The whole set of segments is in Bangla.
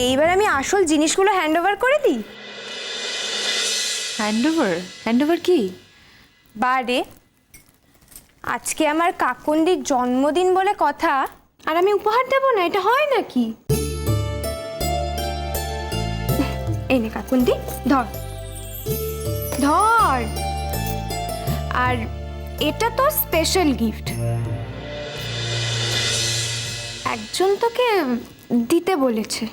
এইবার আমি আসল জিনিসগুলো হ্যান্ড ওভার করে দিই। হ্যান্ড ওভার কি? বারে আজকে আমার কাকুন্দির জন্মদিন বলে কথা, আর আমি উপহার দেবো না? এটা হয় নাকি? এই নে কাকুন্দি, ধর ধর। আর এটা তো স্পেশাল গিফট, একজন তোকে দিতে বলেছে।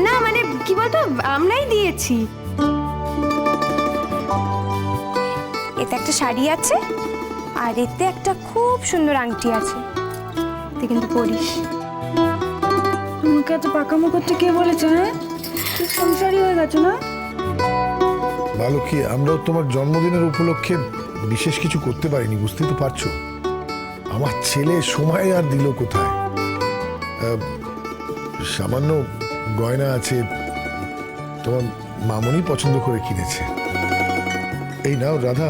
না মানে কি বলতো, আমরাই দিয়েছি। এতে একটা শাড়ি আছে, আর এতে একটা খুব সুন্দর আংটি আছে, তুই কিন্তু পরিস। তোমাকে এত পাকামো করতে কে বলেছে? হ্যাঁ, তুই সংসারী হয়ে গেছো না? বালকি, আমরাও তোমার জন্মদিনের উপলক্ষে বিশেষ কিছু করতে পারিনি, বুঝতেই তো পারছো। আমার ছেলে সময় আর দিল কোথায়? সামান্য গয়না আছে, তোমার মামনি পছন্দ করে কিনেছে। এই নাও রাধা,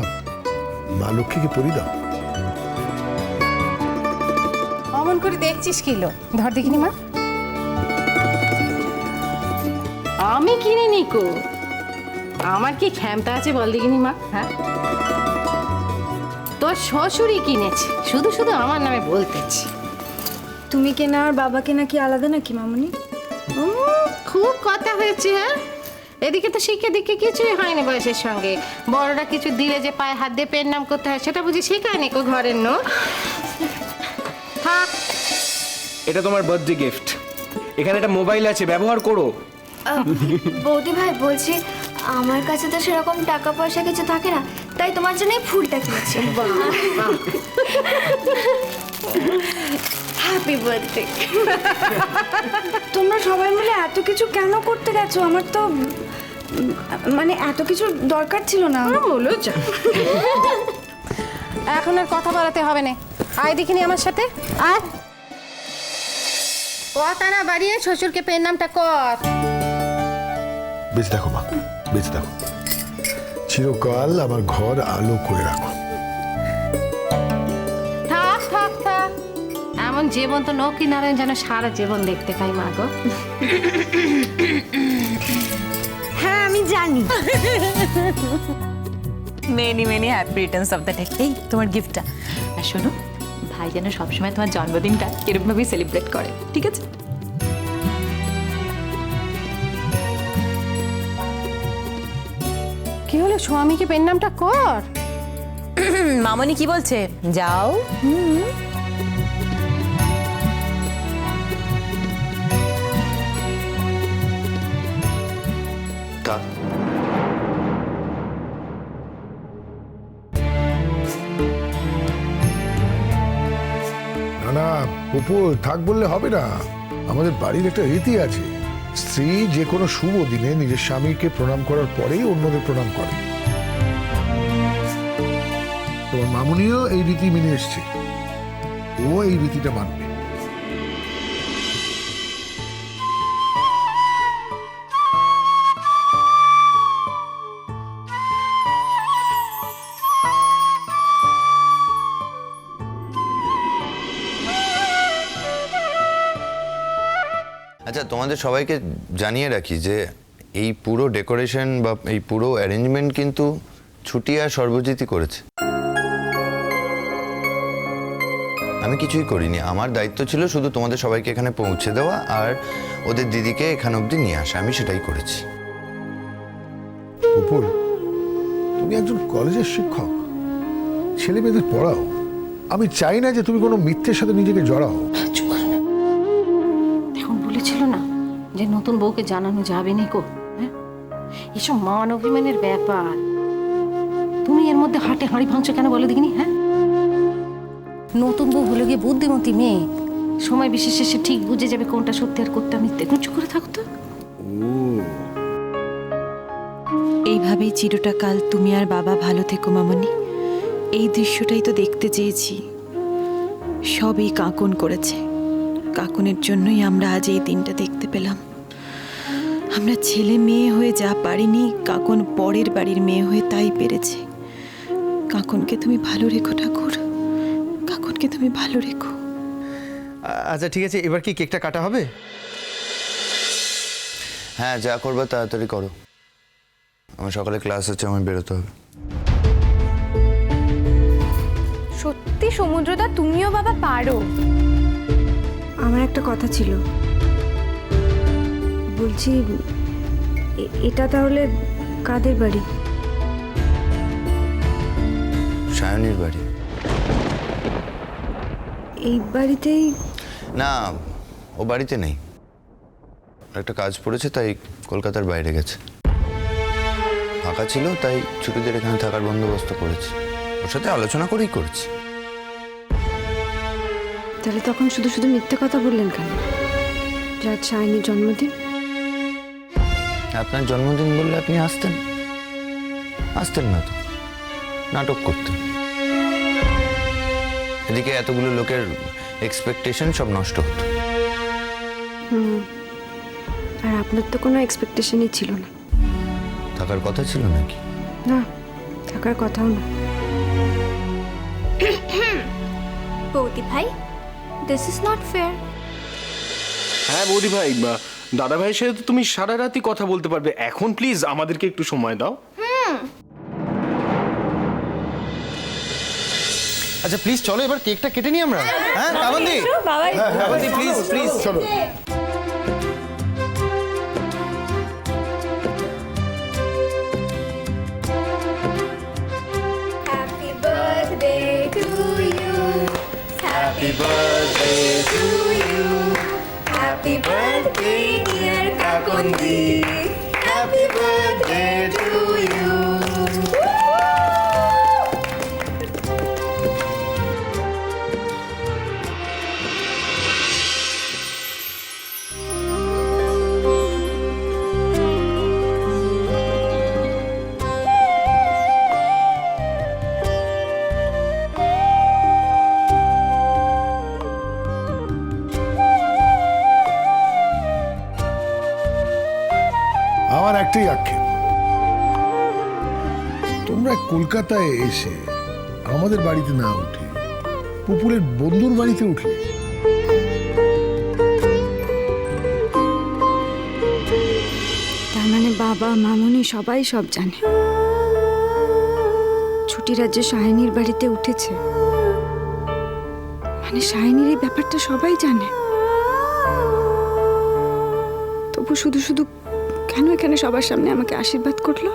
মা লক্ষ্মীকে পরিয়ে দাও। অমন করে দেখছিস কিলো, ধর দেখিনি মা। আমি কিনিনি কো, আমার কি ক্ষমতা আছে বল দেখিনি মা? হ্যাঁ, তোর শ্বশুরই কিনেছে, শুধু শুধু আমার নামে বলতেছি। তুমি কেনা আর বাবা কেনা কি আলাদা নাকি মামনি? খুব কথা হয়েছে। হ্যাঁ, এদিকে তো শিখে দিকে কিছুই হয়নি বয়সের সঙ্গে। বড়রা কিছু দিলে যে পায়ে হাত দিয়ে পেন নাম করতে হয় সেটা বুঝি শেখায়নি কো ঘরের নো। থাক, এটা তোমার বার্থডে গিফট। এখানে একটা মোবাইল আছে, ব্যবহার করো। বৌদি ভাই, বলছি আমার কাছে তো সেরকম টাকা পয়সা কিছু থাকে না, তাই তোমার জন্য ফুলটা কিনেছি। Happy birthday. তোমরা সবাই মিলে এত কিছু কেন করতে গেছো? আমার তো মানে এত কিছু দরকার ছিল না। বলো যা। এখন আর কথা বলাতে হবে না, আয় দেখিনি আমার সাথে, আয়। কথা না বাড়িয়ে শ্বশুরকে পেন নামটা কর। বেঁচে দেখো মা, বেঁচে দেখো, চিরকাল আমার ঘর আলো করে রাখো। থাক থাক থাক, এমন জীবন তো নৌকি নারায়ণ যেন সারা জীবন দেখতে পাই মা গো। হ্যাঁ আমি জানি। Many many happy Returns of the day. এই তোমার গিফটটা। আর শোনো, ভাই যেন সবসময় তোমার জন্মদিনটা এরকমভাবেই সেলিব্রেট করে, ঠিক আছে? কি হলো, স্বামীকে পেন নামটা কর। মামনি কি বলছে? যাও। না না পুপুল, থাক বললে হবে না। আমাদের বাড়ির একটা রীতি আছে, স্ত্রী যে কোনো শুভ দিনে নিজের স্বামীকে প্রণাম করার পরেই অন্যদের প্রণাম করে। তোমার মামুনিও এই রীতি মেনে এসছে, ও এই রীতিটা মানবে। আচ্ছা, তোমাদের সবাইকে জানিয়ে রাখি যে এই পুরো ডেকোরেশন বা এই পুরো অ্যারেঞ্জমেন্ট কিন্তু ছুটি আর সর্বজিৎই করেছে। আমি কিছুই করিনি, আমার দায়িত্ব ছিল শুধু তোমাদের সবাইকে এখানে পৌঁছে দেওয়া আর ওদের দিদিকে এখান অবধি নিয়ে আসা, আমি সেটাই করেছি। পুপুল, তুমি একজন কলেজের শিক্ষক, ছেলে মেয়েদের পড়াও। আমি চাই না যে তুমি কোনো মিথ্যের সাথে নিজেকে জড়াও। এখন বলেছিল না যে নতুন বউকে জানানো যাবে না কো? হ্যাঁ, এসব মান অভিমানের ব্যাপার, তুমি এর মধ্যে হাটে হাঁড়ি ভাঙছো কেন বলো দেখিনি? হ্যাঁ, নতুন বউ হলে গিয়ে বুদ্ধিমতী মেয়ে, সময় বিশেষে সে ঠিক বুঝে যাবে কোনটা সত্যি আর কোনটা মিথ্যে। চুপ করে থাকতো। এইভাবেই চিরটা কাল তুমি আর বাবা ভালো থেকো মামনি। এই দৃশ্যটাই তো দেখতে চেয়েছি। সবই কাঁকন করেছে, কাঁকনের জন্যই আমরা আজ এই দিনটা দেখতে পেলাম। আমরা ছেলে মেয়ে হয়ে যা পারিনি, কাঁকন পরের বাড়ির মেয়ে হয়ে তাই পেরেছে। কাঁকনকে তুমি ভালো রেখো ঠাকুর, কাঁকনকে তুমি ভালো রেখো। আচ্ছা ঠিক আছে, এবার কি কেকটা কাটা হবে? হ্যাঁ, যা করবে তাড়াতাড়ি করো, আমার সকালে ক্লাস আছে, আমার বেরোতে হবে। সত্যি সমুদ্রদা, তুমিও বাবা পারো। আমার একটা কথা ছিল, বলছি এটা তাহলে কাদের বাড়ি? সায়নীর বাড়ি। এই বাড়িতেই? না, ও বাড়িতে নেই, একটা কাজ পড়েছে তাই কলকাতার বাইরে গেছে। ফাঁকা ছিল তাই ছুটিদের এখানে থাকার বন্দোবস্ত করেছি, ওর সাথে আলোচনা করেই করছি। তাহলে তখন শুধু শুধু মিথ্যে কথা বললেন কেন? যার সায়নীর জন্মদিন। আপনার জন্মদিন বললে আপনি আসতেন? আসতেন না তো, নাটক করতেন। এদিকে এতগুলো লোকের এক্সপেকটেশন সব নষ্ট হতো। আর আপনার তো কোনো এক্সপেকটেশনই ছিল না। থাকার কথা ছিল নাকি? না, থাকার কথাও না। বৌদি ভাই, দিস ইজ নট ফেয়ার। হ্যাঁ বৌদি ভাই, দাদা ভাইয়ের সাথে তো তুমি সারা রাতই কথা বলতে পারবে, এখন প্লিজ আমাদেরকে একটু সময় দাও। আচ্ছা প্লিজ চলো এবার কেকটা কেটে নিই আমরা। হ্যাঁ শ্রাবন্তী, শ্রাবন্তী প্লিজ প্লিজ চলো। Happy birthday to you, happy birthday to you, happy birthday dear Kakundi, happy birthday to you. আমার একটাই আক্ষেপ, তোমরা কলকাতায় এসে আমাদের বাড়িতে না উঠে পুপুরের বন্ধুর বাড়িতে উঠলে। তার মানে বাবা, মামুনি সবাই সব জানে। ছুটি রাজ্যে সায়নীর বাড়িতে উঠেছে, মানে সায়নীর এই ব্যাপারটা সবাই জানে। তবু শুধু শুধু কেন এখানে সবার সামনে আমাকে আশীর্বাদ করলো?